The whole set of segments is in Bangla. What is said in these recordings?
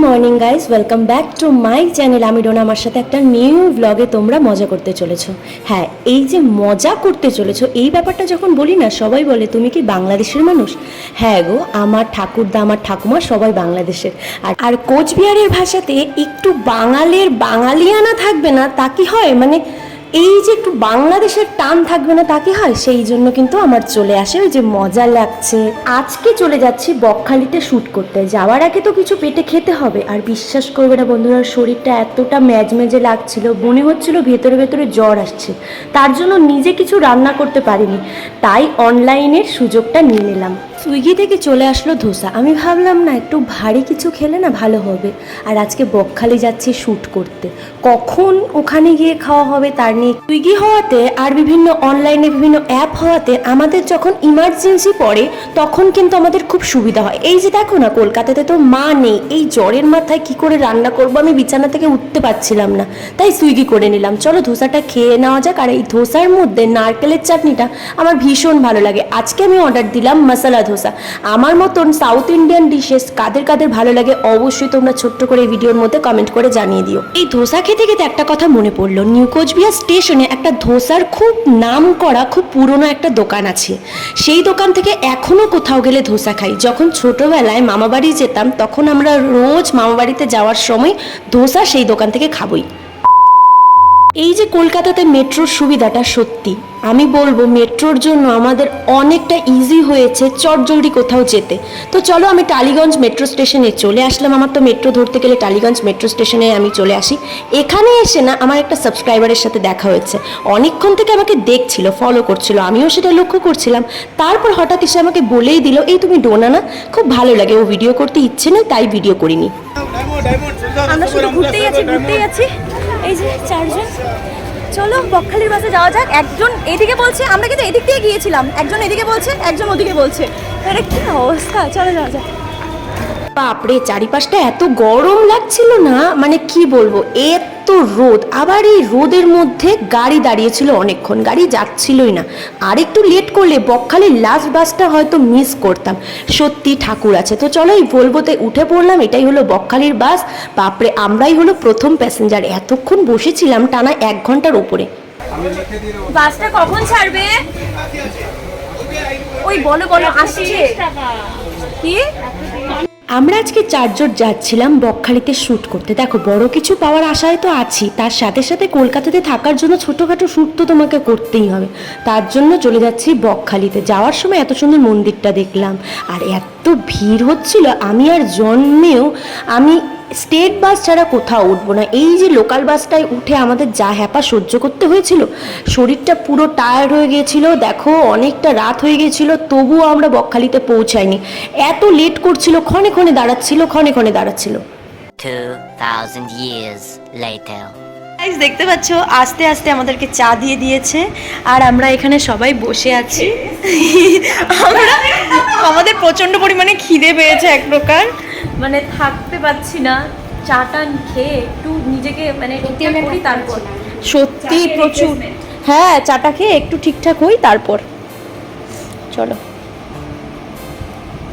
Morning guys, welcome back to my channel. আমি ডোনা, আমার সাথে একটা নিউ ব্লগে তোমরা মজা করতে চলেছো। হ্যাঁ, এই যে মজা করতে চলেছো এই ব্যাপারটা যখন বলি না, সবাই বলে তুমি কি বাংলাদেশের মানুষ? হ্যাঁ গো, আমার ঠাকুরদা আমার ঠাকুমা সবাই বাংলাদেশের। আর কোচবিহারের ভাষাতে একটু বাঙালির বাঙালিয়ানা থাকবে না তা কি হয়, মানে এই যে একটু বাংলাদেশের টান থাকবে না তা কি হয়, সেই জন্য কিন্তু আমার চলে আসে ওই যে মজা লাগছে। আজকে চলে যাচ্ছি বকখালিতে শ্যুট করতে। যাওয়ার আগে তো কিছু পেটে খেতে হবে। আর বিশ্বাস করবে না বন্ধুরা, শরীরটা এতটা ম্যাজমেজে লাগছিল, মনে হচ্ছিল ভেতরে ভেতরে জ্বর আসছে। তার জন্য নিজে কিছু রান্না করতে পারিনি, তাই অনলাইনের সুযোগটা নিয়ে নিলাম। সুইগি থেকে চলে আসলো ধোসা। আমি ভাবলাম না একটু ভারী কিছু খেলে না ভালো হবে। আর আজকে বকখালি যাচ্ছি শ্যুট করতে, কখন ওখানে গিয়ে খাওয়া হবে তার নিয়ে। সুইগি হওয়াতে আর বিভিন্ন অনলাইনে বিভিন্ন অ্যাপ হওয়াতে আমাদের যখন ইমার্জেন্সি পড়ে তখন কিন্তু আমাদের খুব সুবিধা হয়। এই যে দেখো না, কলকাতাতে তো মা নেই, এই জ্বরের মাথায় কি করে রান্না করবো, আমি বিছানা থেকে উঠতে পারছিলাম না, তাই সুইগি করে নিলাম। চলো ধোসাটা খেয়ে নেওয়া যাক। আর এই ধোসার মধ্যে নারকেলের চাটনিটা আমার ভীষণ ভালো লাগে। আজকে আমি অর্ডার দিলাম মশলা ধোসা। আমার মতন সাউথ ইন্ডিয়ান ডিশেস কাদের কাদের ভালো লাগে অবশ্যই তোমরা ছোট্ট করে এই ভিডিওর মধ্যে কমেন্ট করে জানিয়ে দিও। এই ধোসা খেতে খেতে একটা কথা মনে পড়লো, নিউ কোচবিহার স্টেশনে একটা ধোসার খুব নাম করা খুব পুরনো একটা দোকান আছে। সেই দোকান থেকে এখনো কোথাও গেলে ধোসা খাই। যখন ছোটবেলায় মামাবাড়ি যেতাম তখন আমরা রোজ মামাবাড়িতে যাওয়ার সময় ধোসা সেই দোকান থেকে খাবই। এই যে কলকাতাতে মেট্রোর সুবিধাটা, সত্যি আমি বলবো মেট্রোর জন্য আমাদের অনেকটা ইজি হয়েছে চটজলদি কোথাও যেতে। তো চলো, আমি টালিগঞ্জ মেট্রো স্টেশনে চলে আসলাম। আমার তো মেট্রো ধরতে গেলে টালিগঞ্জ মেট্রো স্টেশনে আমি চলে আসি। এখানে এসে না আমার একটা সাবস্ক্রাইবারের সাথে দেখা হয়েছে। অনেকক্ষণ থেকে আমাকে দেখছিল, ফলো করছিল, আমিও সেটা লক্ষ্য করছিলাম। তারপর হঠাৎ এসে আমাকে বলেই দিল, এই তুমি ডোনা না, খুব ভালো লাগে। ও ভিডিও করতে ইচ্ছে নেই তাই ভিডিও করিনি। আমরা শুধু ঘুরতেই আছি। এই যে চারজন, চলো বকখালির বাসে যাওয়া যাক। একজন এদিকে বলছে, আমরা কিন্তু এদিক দিয়ে গিয়েছিলাম, একজন এদিকে বলছে একজন ওদিকে বলছে, আরে কি অবস্থা, চলো যাওয়া যাক। বাপরে, চারিপাশটা এত গরম লাগছিল না, মানে কি বলবো, এত রোদ। আবার এই রোদের মধ্যে গাড়ি দাঁড়িয়েছিল অনেকক্ষণ, গাড়ি যাচ্ছিলই না। আর একটু লেট করলে বকখালির লাস্ট বাসটা হয়তো মিস করতাম। সত্যি ঠাকুর আছে। তো চলো, এই ভলভোতে উঠে পড়লাম। এটাই হলো বকখালির বাস। বাপরে, আমরাই হলো প্রথম প্যাসেঞ্জার। এতক্ষণ বসেছিলাম টানা 1 ঘন্টার ওপরে। বাসটা কখন ছাড়বে? ওই বলো বলো, আসছে। কি? আমরা আজকে 4 জন যাচ্ছিলাম বকখালিতে শ্যুট করতে। দেখো, বড় কিছু পাওয়ার আশায় তো আছি, তার সাথে সাথে কলকাতাতে থাকার জন্য ছোটোখাটো শ্যুট তো তোমাকে করতেই হবে। তার জন্য চলে যাচ্ছি বকখালিতে। যাওয়ার সময় এত সুন্দর মন্দিরটা দেখলাম, আর এত ভিড় হচ্ছিল, আমি আর জন্মেও আমি স্টেট বাস ছাড়া কোথাও উঠবো না। এই যে লোকাল বাসটায় উঠে আমাদের যা হ্যাপা সহ্য করতে হয়েছিল, শরীরটা পুরো টায়ার্ড হয়ে গিয়েছিল। দেখো, অনেকটা রাত হয়ে গিয়েছিল, তবুও আমরা বকখালিতে পৌঁছাইনি। এত লেট করছিল, ক্ষণে ক্ষণে দাঁড়াচ্ছিল। 2000 years later. গাইস, দেখতে পাচ্ছ আস্তে আস্তে আমাদেরকে চা দিয়ে দিয়েছে, আর আমরা এখানে সবাই বসে আছি। আমাদের প্রচন্ড পরিমাণে খিদে পেয়েছে এক প্রকার, মানে থাকতে পারছি না। চাটা খেয়ে একটু নিজেকে মানে করি, তারপর সত্যি প্রচুর। হ্যাঁ, চাটা খেয়ে একটু ঠিকঠাক হই তারপর। চলো,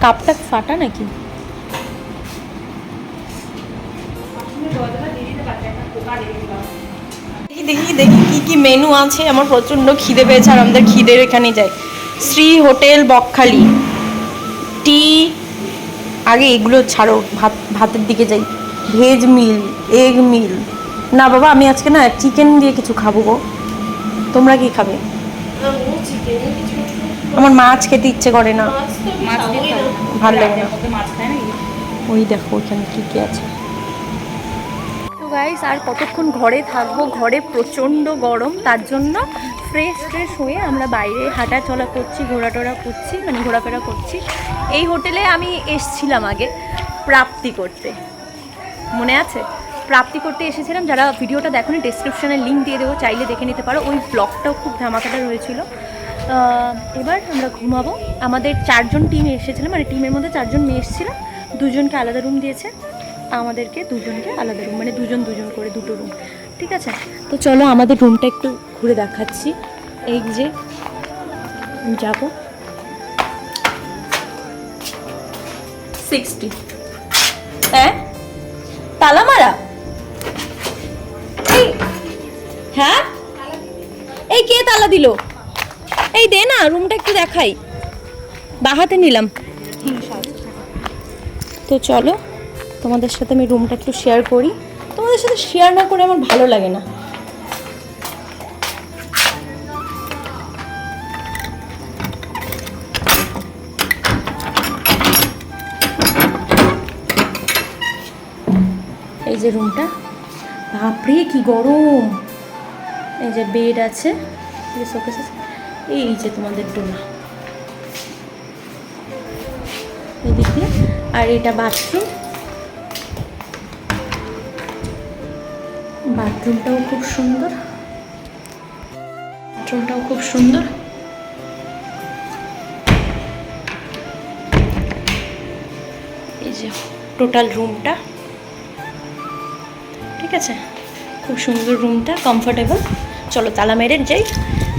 কাপটা ফাটা নাকি? দেখি কি কি মেনু আছে। আমার প্রচন্ড খিদে পেয়েছে, আর আমাদের খিদের এখানে যাই, শ্রী হোটেল বকখালি। টি, আগে এগুলো ছাড়ো, ভাতের দিকে যাই। ভেজ মিল, এগ মিল। না বাবা, আমি আজকে না চিকেন দিয়ে কিছু খাবো গো। তোমরা কি খাবে? আমার মাছ খেতে ইচ্ছে করে না, ভালো লাগে না। ওই দেখো ওইখানে কি কি আছে। তো গাইস, আর কতক্ষণ ঘরে থাকবো? ঘরে প্রচণ্ড গরম, তার জন্য ফ্রেশ হয়ে আমরা বাইরে হাঁটা চলা করছি, ঘোরাফেরা করছি। এই হোটেলে আমি এসছিলাম আগে প্রাপ্তি করতে, মনে আছে? প্রাপ্তি করতে এসেছিলাম। যারা ভিডিওটা দেখোনি, ডেসক্রিপশানে লিঙ্ক দিয়ে দেবো, চাইলে দেখে নিতে পারো। ওই ব্লগটাও খুব ধামাকাটা হয়েছিল। এবার আমরা ঘুমাবো। আমাদের 4 জন টিম এসেছিলাম, মানে টিমের মধ্যে 4 জন মেয়ে এসেছিলাম। 2 জনকে আলাদা রুম দিয়েছে, আমাদেরকে 2 জনকে আলাদা রুম, মানে 2 জন করে 2টো রুম। ঠিক আছে, তো চলো আমাদের রুমটা একটু ঘুরে দেখাচ্ছি। এই যে যাবো 60, হ্যাঁ হ্যাঁ, এই কে তালা দিল? এই দে না, রুমটা একটু দেখাই। বাহাতে নিলাম। তো চলো তোমাদের সাথে আমি রুমটা একটু শেয়ার করি। তোমাদের সাথে শেয়ার না করে আমার ভালো লাগে না। এই যে রুমটা, বাপরে কি গরম। এই যে বেড আছে, শোকেস আছে, এই যে তোমাদের ডোনা এদিক দিয়ে, আর এটা বাথরুম। বাথরুমটাও খুব সুন্দর, বাথরুমটাও খুব সুন্দর। এই যে টোটাল রুমটা, ঠিক আছে, খুব সুন্দর রুমটা, কমফোর্টেবল। চলো তালা মেরে যাই,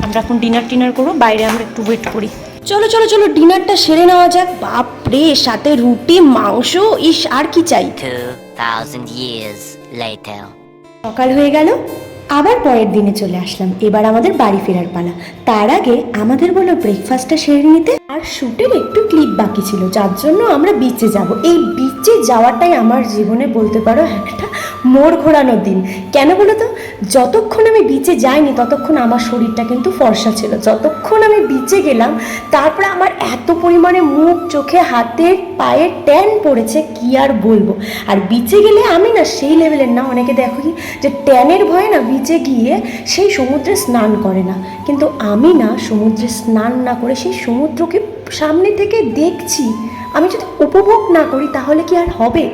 আমরা এখন ডিনার করবো, বাইরে আমরা একটু ওয়েট করি। চলো চলো চলো ডিনারটা সেরে নেওয়া যাক। বাপরে, সাথে রুটি, মাংস, ইস আর কি চাই। 2,000 years later. সকাল হয়ে গেল, আবার পরের দিনে চলে আসলাম। এবার আমাদের বাড়ি ফেরার পালা। তার আগে আমাদের বললো ব্রেকফাস্টটা সেরে নিতে, আর শ্যুটের একটু ক্লিপ বাকি ছিল, যার জন্য আমরা বিচে যাব। এই বিচে যাওয়াটাই আমার জীবনে বলতে পারো একটা মোড় ঘোরানোর দিন। কেন বলো তো, যতক্ষণ আমি বিচে যাইনি ততক্ষণ আমার শরীরটা কিন্তু ফর্সা ছিল। যতক্ষণ আমি বিচে গেলাম তারপরে আমার এত পরিমাণে মুখ, চোখে, হাতে, পায়ে ট্যান পড়েছে কি আর বলবো। আর বিচে গেলে আমি না সেই লেভেলের না, অনেকে দেখো কি যে ট্যানের ভয়ে না বিচে গিয়ে সেই সমুদ্রে স্নান করে না, কিন্তু আমি না সমুদ্রে স্নান না করে সেই সমুদ্রকে সামনে থেকে দেখছি। আমি যদি উপভোগ না করি তাহলে কি আর হবে?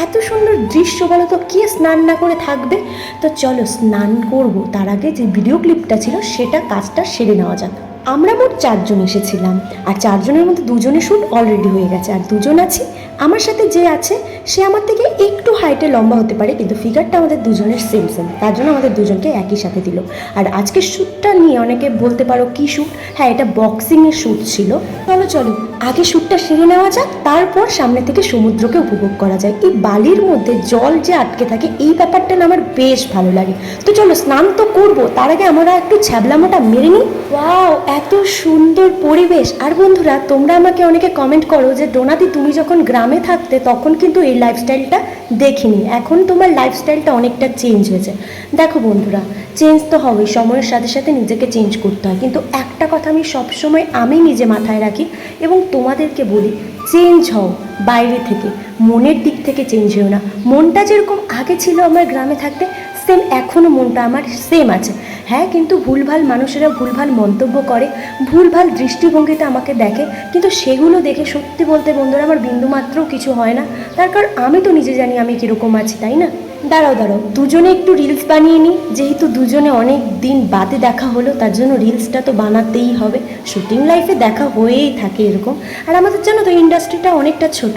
এত সুন্দর দৃশ্য, বলো তো, কে স্নান না করে থাকবে? তো চলো স্নান করব, তার আগে যে ভিডিও ক্লিপটা ছিল সেটা কাজটা সেরে নেওয়া যাক। আমরা মোট 4 জন এসেছিলাম, আর 4 জনের মধ্যে 2 জনের শ্যুট অলরেডি হয়ে গেছে, আর 2 জন আছি। আমার সাথে যে আছে সে আমার থেকে একটু হাইটে লম্বা হতে পারে, কিন্তু ফিগারটা আমাদের 2 জনের সেম, তার জন্য আমাদের 2 জনকে একই সাথে দিল। আর আজকের শ্যুটটা নিয়ে অনেকে বলতে পারো কি শ্যুট, হ্যাঁ এটা বক্সিংয়ের শ্যুট ছিল। চলো চলো আগে শ্যুটটা সেরে নেওয়া যাক, তারপর সামনে থেকে সমুদ্রকে উপভোগ করা যায়। এই বালির মধ্যে জল যে আটকে থাকে এই ব্যাপারটা না আমার বেশ ভালো লাগে। তো চলো স্নান তো করবো, তার আগে আমরা একটু ছ্যাবলামোটা মেরে নিই। ওয়াও, এত সুন্দর পরিবেশ। আর বন্ধুরা, তোমরা আমাকে অনেকে কমেন্ট করো যে ডোনাদি তুমি যখন গ্রামে থাকতে তখন কিন্তু এই লাইফস্টাইলটা দেখিনি, এখন তোমার লাইফস্টাইলটা অনেকটা চেঞ্জ হয়েছে। দেখো বন্ধুরা, চেঞ্জ তো হবেই, সময়ের সাথে সাথে নিজেকে চেঞ্জ করতে হয়, কিন্তু একটা কথা আমি সবসময় আমি নিজে মাথায় রাখি এবং তোমাদেরকে বলি, চেঞ্জ হও বাইরে থেকে, মনের দিক থেকে চেঞ্জ হও না। মনটা যেরকম আগে ছিল আমার গ্রামে থাকতে, সেম এখনও মনটা আমার সেম আছে। হ্যাঁ, কিন্তু ভুলভাল মানুষেরা ভুলভাল মন্তব্য করে, ভুলভাল দৃষ্টিভঙ্গিতে আমাকে দেখে, কিন্তু সেগুলো দেখে সত্যি বলতে বন্ধুরা আমার বিন্দুমাত্রও কিছু হয় না। তার কারণ আমি তো নিজে জানি আমি কীরকম আছি, তাই না? দাঁড়াও দুজনে একটু রিলস বানিয়ে নিই, যেহেতু দুজনে অনেক দিন বাদে দেখা হলো, তার জন্য রিলসটা তো বানাতেই হবে। শুটিং লাইফে দেখা হয়েই থাকে এরকম, আর আমাদের জানো তো ইন্ডাস্ট্রিটা অনেকটা ছোট।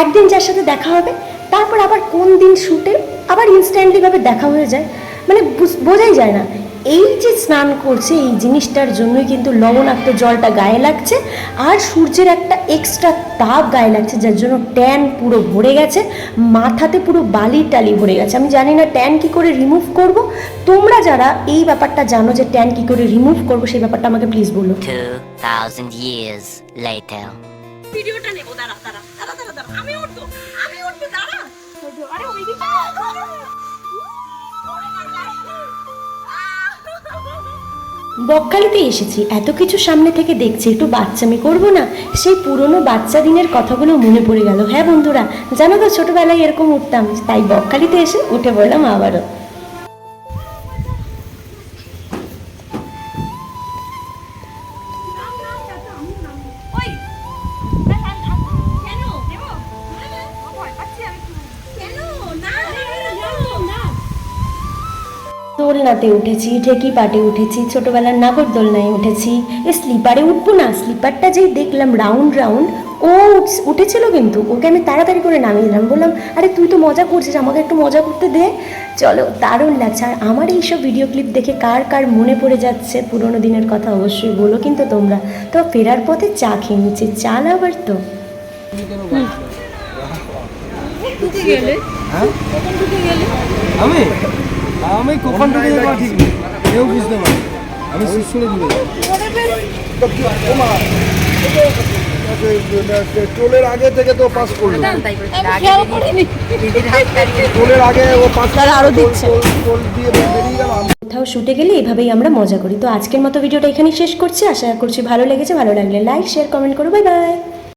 একদিন যার সাথে দেখা হবে, তারপর আবার কোন দিন শ্যুটে আবার ইনস্ট্যান্টলিভাবে দেখা হয়ে যায়, মানে বোঝাই যায় না। এই যে স্নান করছে এই জিনিসটার জন্যই কিন্তু লবণাক্ত জলটা গায়ে লাগছে, আর সূর্যের একটা এক্সট্রা তাপ গায়ে লাগছে, যার জন্য ট্যান পুরো ভরে গেছে, মাথাতে পুরো বালি টালি ভরে গেছে। আমি জানি না ট্যান কী করে রিমুভ করব। তোমরা যারা এই ব্যাপারটা জানো যে ট্যান কী করে রিমুভ করবো, সেই ব্যাপারটা আমাকে প্লিজ বলো। 2,000 years later. ভিডিওটা নেবো, দাঁড়া আমি উঠবো দাঁড়া। আরে ওইদিকে বকখালিতে এসেছি, এত কিছু সামনে থেকে দেখছি, একটু বাচ্চামি করবো না? সেই পুরনো বাচ্চা দিনের কথাগুলো মনে পড়ে গেল। হ্যাঁ বন্ধুরা, জানো তো ছোটবেলায় এরকম উঠতাম, তাই বকখালিতে এসে উঠে পড়লাম আবারও। দোলনাতে উঠেছি, ঠেকি পাটে উঠেছি, ছোটবেলার নাগরদোলনায় উঠেছি। স্লিপারে উঠবো না, স্লিপারটা যেই দেখলাম রাউন্ড রাউন্ড, ও উঠেছিল, কিন্তু ওকে আমি তাড়াতাড়ি করে নামিয়ে দিলাম, বললাম আরে তুই তো মজা করছিস, আমাকে একটু মজা করতে দে। চলো, দারুণ লাগছে। আর আমার এইসব ভিডিও ক্লিপ দেখে কার কার মনে পড়ে যাচ্ছে পুরোনো দিনের কথা অবশ্যই বলো কিন্তু তোমরা। তো ফেরার পথে চা খেয়ে নিচ্ছি, চা লাভার তো। আমি কখন ঢুকে যাবো ঠিক নেই। কেউ বুঝতে পারে আমি শিশুরে দিলে টোলের আগে থেকে তো পাস করলো টোলের আগে ও পাস আরো দিচ্ছে টোল দিয়ে বেরিয়ে গেল। কোথাও শুটে গেলে এভাবেই আমরা মজা করি। তো আজকের মতো ভিডিওটা এখানেই শেষ করছি, আশা করছি ভালো লেগেছে। ভালো লাগলে লাইক শেয়ার কমেন্ট করো। Bye bye.